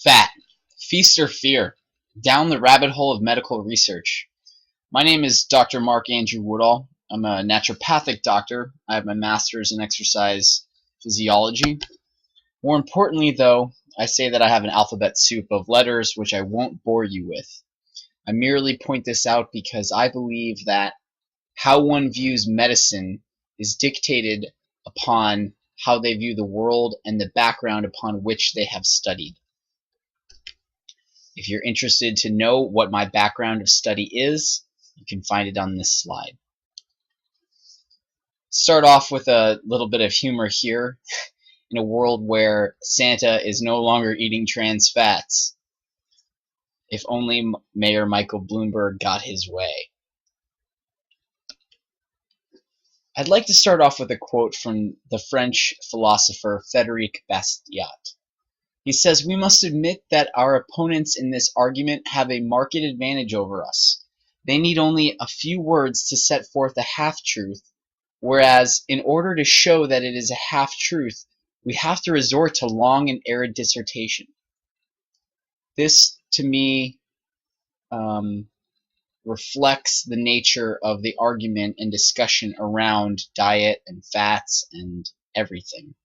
Fat. Feast or fear. Down the rabbit hole of medical research. My name is Dr. Mark Andrew Woodall. I'm a naturopathic doctor. I have my master's in exercise physiology. More importantly, though, I say that I have an alphabet soup of letters which I won't bore you with. I merely point this out because I believe that how one views medicine is dictated upon how they view the world and the background upon which they have studied. If you're interested to know what my background of study is, you can find it on this slide. Start off with a little bit of humor here. In a world where Santa is no longer eating trans fats, if only Mayor Michael Bloomberg got his way. I'd like to start off with a quote from the French philosopher Frédéric Bastiat. He says, "We must admit that our opponents in this argument have a marked advantage over us. They need only a few words to set forth a half-truth, whereas in order to show that it is a half-truth, we have to resort to long and arid dissertation." This, to me, reflects the nature of the argument and discussion around diet and fats and everything.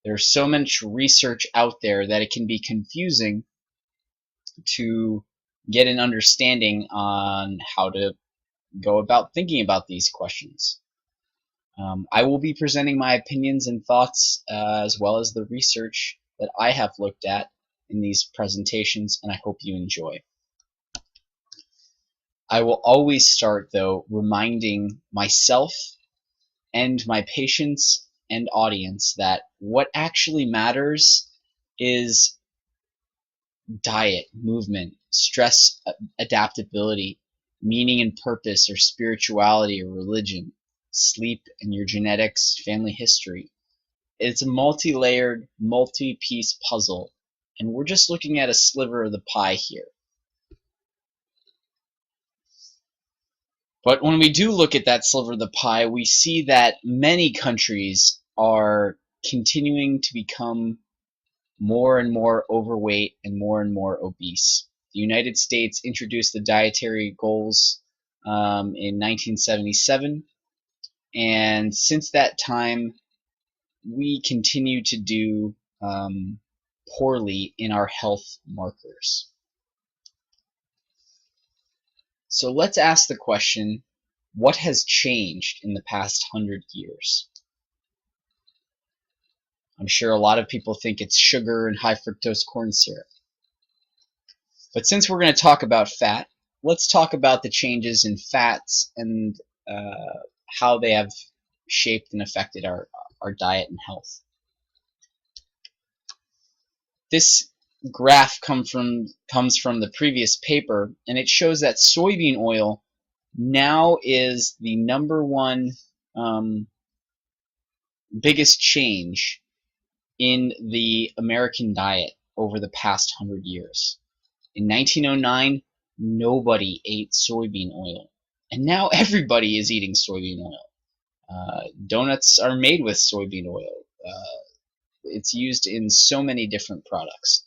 There's so much research out there that it can be confusing to get an understanding on how to go about thinking about these questions. I will be presenting my opinions and thoughts as well as the research that I have looked at in these presentations, and I hope you enjoy. I will always start, though, reminding myself and my patients and audience that what actually matters is diet, movement, stress adaptability, meaning and purpose or spirituality or religion, sleep and your genetics, family history. It's a multi-layered, multi-piece puzzle, and we're just looking at a sliver of the pie here. But when we do look at that sliver of the pie, we see that many countries are continuing to become more and more overweight and more obese. The United States introduced the dietary goals in 1977, and since that time, we continue to do poorly in our health markers. So let's ask the question, what has changed in the past 100 years? I'm sure a lot of people think it's sugar and high fructose corn syrup. But since we're going to talk about fat, let's talk about the changes in fats and how they have shaped and affected our diet and health. This graph comes from the previous paper, and it shows that soybean oil now is the #1 biggest change in the American diet over the past 100 years. In 1909, nobody ate soybean oil, and now everybody is eating soybean oil. Donuts are made with soybean oil. It's used in so many different products.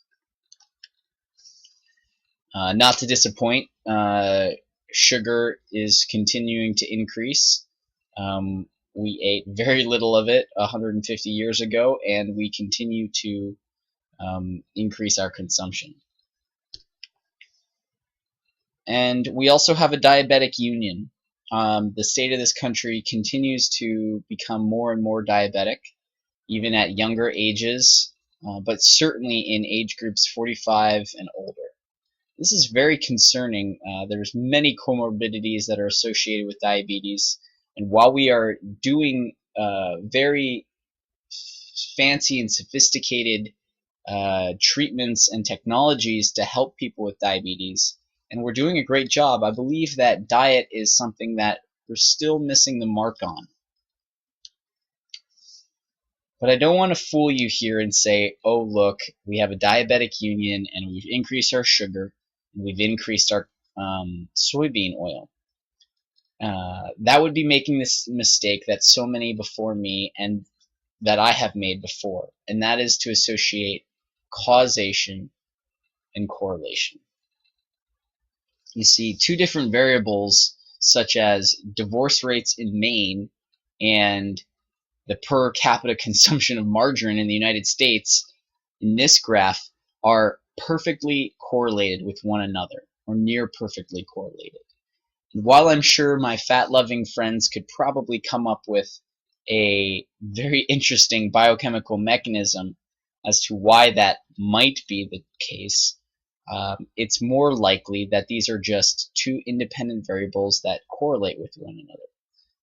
Not to disappoint, sugar is continuing to increase. We ate very little of it 150 years ago, and we continue to increase our consumption. And we also have a diabetic union. The state of this country continues to become more and more diabetic, even at younger ages, but certainly in age groups 45 and older. This is very concerning. There's many comorbidities that are associated with diabetes, and while we are doing very fancy and sophisticated treatments and technologies to help people with diabetes, and we're doing a great job, I believe that diet is something that we're still missing the mark on. But I don't want to fool you here and say, oh look, we have a diabetic union and we've increased our sugar, and we've increased our soybean oil. That would be making this mistake that so many before me and that I have made before, and that is to associate causation and correlation. You see two different variables such as divorce rates in Maine and the per capita consumption of margarine in the United States in this graph are perfectly correlated with one another, or near perfectly correlated. While I'm sure my fat-loving friends could probably come up with a very interesting biochemical mechanism as to why that might be the case, it's more likely that these are just two independent variables that correlate with one another,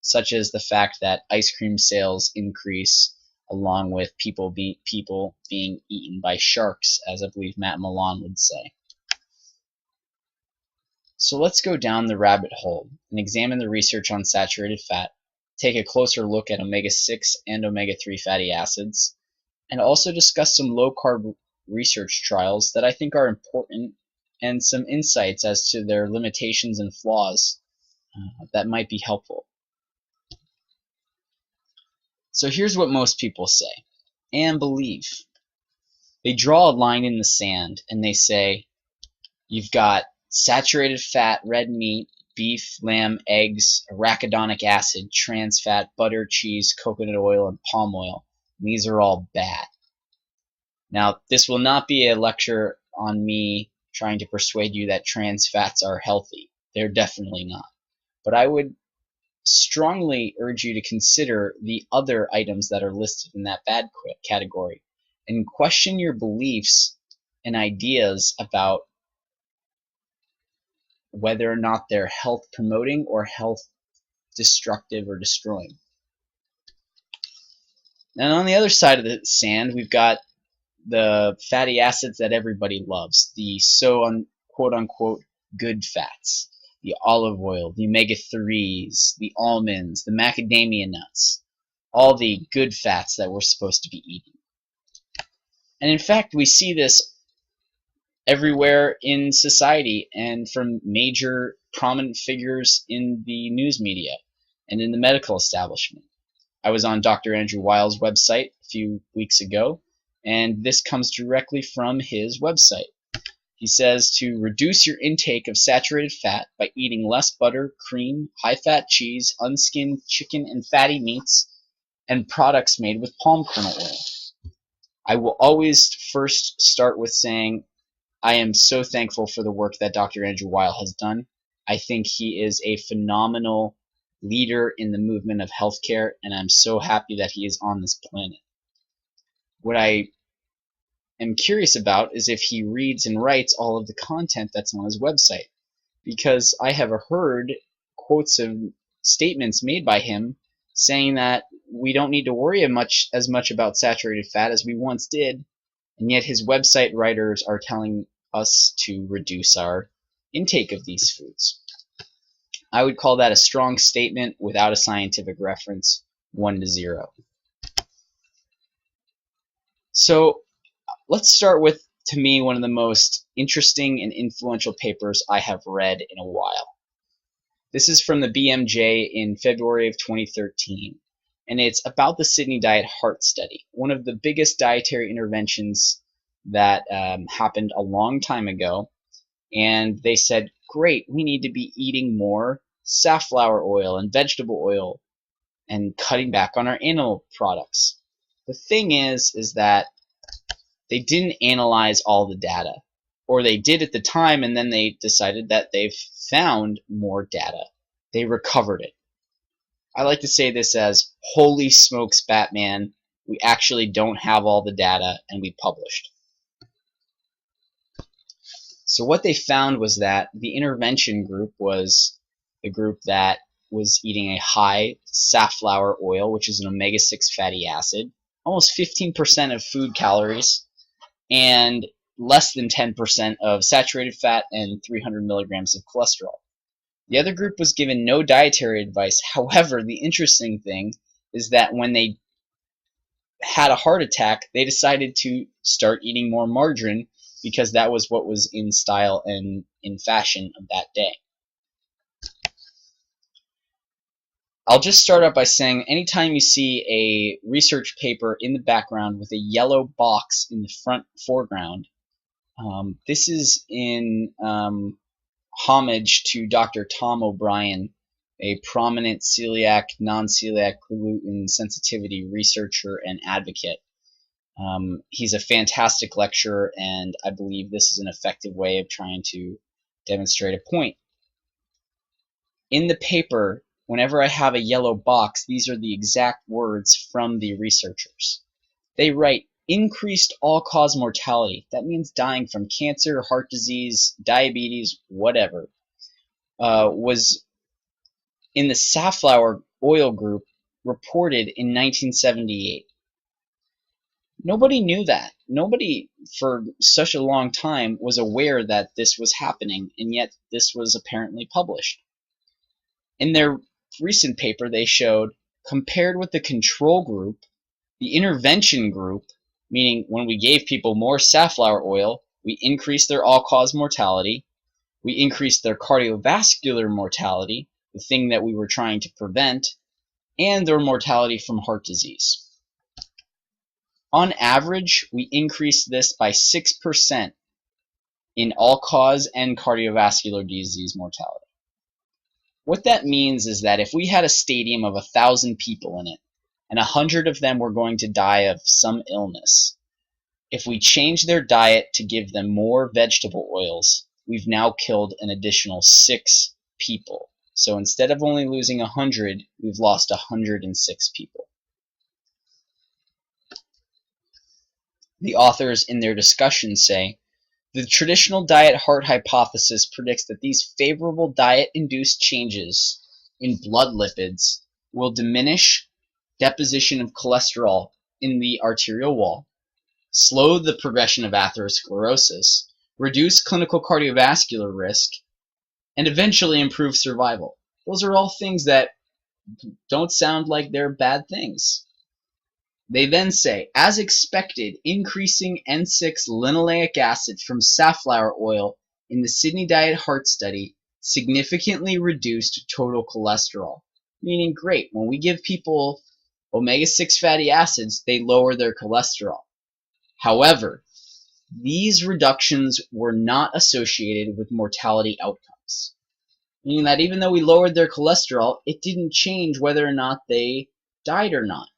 such as the fact that ice cream sales increase along with people being eaten by sharks, as I believe Matt Milan would say. So let's go down the rabbit hole and examine the research on saturated fat, take a closer look at omega-6 and omega-3 fatty acids, and also discuss some low-carb research trials that I think are important and some insights as to their limitations and flaws that might be helpful. So here's what most people say and believe. They draw a line in the sand and they say, you've got saturated fat, red meat, beef, lamb, eggs, arachidonic acid, trans fat, butter, cheese, coconut oil, and palm oil. And these are all bad. Now, this will not be a lecture on me trying to persuade you that trans fats are healthy. They're definitely not. But I would strongly urge you to consider the other items that are listed in that bad category and question your beliefs and ideas about whether or not they're health promoting or health destructive or destroying. And on the other side of the sand, we've got the fatty acids that everybody loves, the quote unquote good fats, the olive oil, the omega-3s, the almonds, the macadamia nuts, all the good fats that we're supposed to be eating. And in fact, we see this everywhere in society and from major prominent figures in the news media and in the medical establishment. I was on Dr. Andrew Weil's website a few weeks ago, and this comes directly from his website. He says to reduce your intake of saturated fat by eating less butter, cream, high-fat cheese, unskinned chicken and fatty meats, and products made with palm kernel oil. I will always first start with saying I am so thankful for the work that Dr. Andrew Weil has done. I think he is a phenomenal leader in the movement of healthcare, and I'm so happy that he is on this planet. What I am curious about is if he reads and writes all of the content that's on his website, because I have heard quotes of statements made by him saying that we don't need to worry as much about saturated fat as we once did, and yet his website writers are telling us to reduce our intake of these foods. I would call that a strong statement without a scientific reference, 1-0. So let's start with, to me, one of the most interesting and influential papers I have read in a while. This is from the BMJ in February of 2013, and it's about the Sydney Diet Heart Study, one of the biggest dietary interventions that happened a long time ago. And they said, great, we need to be eating more safflower oil and vegetable oil and cutting back on our animal products. The thing is that they didn't analyze all the data, or they did at the time and then they decided that they've found more data. They recovered it. I like to say this as, holy smokes, Batman, we actually don't have all the data and we published. So what they found was that the intervention group was the group that was eating a high safflower oil, which is an omega-6 fatty acid, almost 15% of food calories, and less than 10% of saturated fat and 300 milligrams of cholesterol. The other group was given no dietary advice. However, the interesting thing is that when they had a heart attack, they decided to start eating more margarine because that was what was in style and in fashion of that day. I'll just start out by saying anytime you see a research paper in the background with a yellow box in the foreground, This is in homage to Dr. Tom O'Brien, a prominent celiac, non-celiac gluten sensitivity researcher and advocate. He's a fantastic lecturer, and I believe this is an effective way of trying to demonstrate a point. In the paper, whenever I have a yellow box, these are the exact words from the researchers. They write, increased all-cause mortality. That means dying from cancer, heart disease, diabetes, whatever. Was in the safflower oil group reported in 1978. Nobody knew that. Nobody for such a long time was aware that this was happening, and yet this was apparently published. In their recent paper, they showed, compared with the control group, the intervention group, meaning when we gave people more safflower oil, we increased their all-cause mortality, we increased their cardiovascular mortality, the thing that we were trying to prevent, and their mortality from heart disease. On average, we increased this by 6% in all-cause and cardiovascular disease mortality. What that means is that if we had a stadium of 1,000 people in it, and 100 of them were going to die of some illness, if we change their diet to give them more vegetable oils, we've now killed an additional 6 people. So instead of only losing 100, we've lost 106 people. The authors in their discussion say, the traditional diet heart hypothesis predicts that these favorable diet-induced changes in blood lipids will diminish deposition of cholesterol in the arterial wall, slow the progression of atherosclerosis, reduce clinical cardiovascular risk, and eventually improve survival. Those are all things that don't sound like they're bad things. They then say, as expected, increasing N6 linoleic acid from safflower oil in the Sydney Diet Heart Study significantly reduced total cholesterol. Meaning, great, when we give people omega-6 fatty acids, they lower their cholesterol. However, these reductions were not associated with mortality outcomes. Meaning that even though we lowered their cholesterol, it didn't change whether or not they died or not.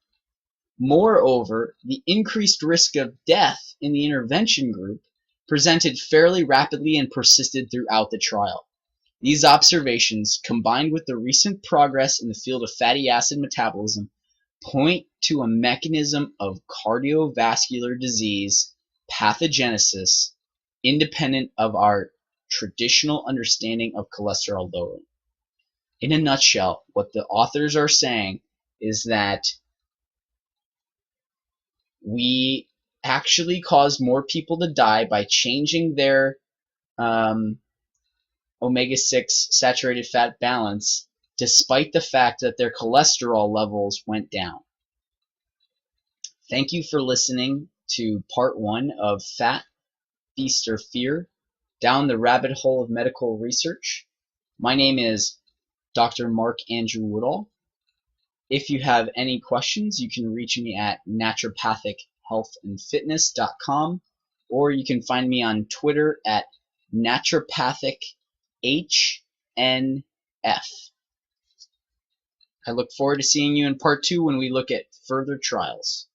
Moreover, the increased risk of death in the intervention group presented fairly rapidly and persisted throughout the trial. These observations, combined with the recent progress in the field of fatty acid metabolism, point to a mechanism of cardiovascular disease pathogenesis independent of our traditional understanding of cholesterol lowering. In a nutshell, what the authors are saying is that we actually caused more people to die by changing their omega-6 saturated fat balance, despite the fact that their cholesterol levels went down. Thank you for listening to part 1 of Fat, Feast or Fear, Down the Rabbit Hole of Medical Research. My name is Dr. Mark Andrew Woodall. If you have any questions, you can reach me at naturopathichealthandfitness.com, or you can find me on Twitter at naturopathichnf. I look forward to seeing you in part 2 when we look at further trials.